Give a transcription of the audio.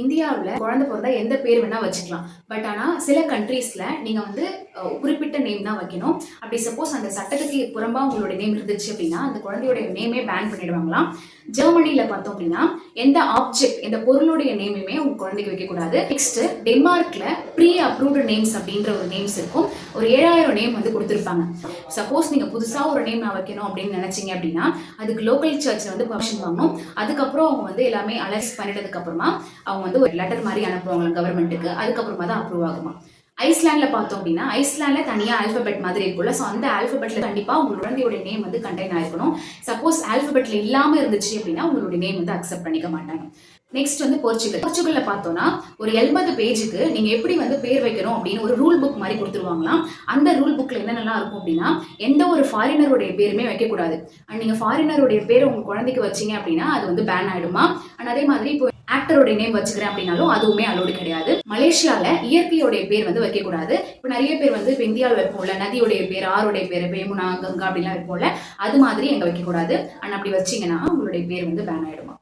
இந்தியாவில் குழந்தை பிறந்தா எந்த பேர் வேணா வச்சுக்கலாம். பட் ஆனால் சில கண்ட்ரீஸ்ல நீங்க வந்து குறிப்பிட்ட நேம் தான் வைக்கணும். அப்படி சப்போஸ் அந்த சட்டத்துக்கு புறம்பா உங்களோட நேம் இருந்துச்சு அப்படின்னா அந்த குழந்தையோட நேமே பேன் பண்ணிடுவாங்களாம். ஜெர்மனில பார்த்தோம் அப்படின்னா எந்த ஆப்ஜெக்ட் எந்த பொருளுடைய நேமுமே உங்க குழந்தைக்கு வைக்கக்கூடாது. நெக்ஸ்ட் டென்மார்க்ல ப்ரீ அப்ரூவ்டு நேம்ஸ் அப்படின்ற ஒரு நேம்ஸ் இருக்கும். ஒரு 7000 நேம் வந்து கொடுத்துருப்பாங்க. சப்போஸ் நீங்க புதுசா ஒரு நேம் நான் வைக்கணும் அப்படின்னு நினைச்சீங்க அப்படின்னா அதுக்கு லோக்கல் சர்ச்ல வந்து பர்மிஷன் வாங்கணும். அதுக்கப்புறம் அவங்க வந்து எல்லாமே அலர்ஸ் பண்ணிட்டதுக்கு அப்புறமா அவங்க வந்து ஒரு லெட்டர் மாதிரி அனுப்புவாங்க கவர்மெண்ட்டுக்கு. அதுக்கப்புறமா தான் அப்ரூவ் ஆகுமா. ஐஸ்லாண்டில் பார்த்தோம் அப்படின்னா ஐஸ்லாண்டில் தனியாக ஆல்ஃபபெட் மாதிரி இருக்குல்ல. ஸோ அந்த ஆல்ஃபபெட்டில் கண்டிப்பாக உங்களோட குழந்தையோட நேம் வந்து கண்டெயின் ஆயிருக்கணும். சப்போஸ் ஆல்ஃபபெட்டில் இல்லாமல் இருந்துச்சு அப்படின்னா உங்களுடைய நேம் வந்து அக்செப்ட் பண்ணிக்க மாட்டாங்க. நெக்ஸ்ட் வந்து போர்ச்சுகல்ல பார்த்தோம்னா ஒரு 80 பேஜுக்கு நீங்க எப்படி வந்து பேர் வைக்கணும் அப்படின்னு ஒரு ரூல் புக் மாதிரி கொடுத்துருவாங்களாம். அந்த ரூல் புக்ல என்னென்னலாம் இருக்கும் அப்படின்னா எந்த ஒரு ஃபாரினருடைய பேருமே வைக்கக்கூடாது. அண்ட் நீங்க ஃபாரினருடைய பேர் உங்க குழந்தைக்கு வச்சீங்க அப்படின்னா அது வந்து பேன் ஆயிடுமா. அண்ட் அதே மாதிரி இப்போ ஆக்டரோட நேம் வச்சுக்கிறேன் அப்படின்னாலும் அதுவுமே அலோடு கிடையாது. மலேசியால இயற்கையோடைய பேர் வந்து வைக்கக்கூடாது. இப்போ நிறைய பேர் வந்து இப்போ இந்தியாவில் வைப்போம்ல நதியோடைய பேர், ஆறுடைய பேர், யமுனா, கங்கா அப்படிலாம் வைப்போம்ல, அது மாதிரி எங்க வைக்கக்கூடாது. அண்ட் அப்படி வச்சீங்கன்னா உங்களுடைய பேர் வந்து பேன் ஆயிடுமா.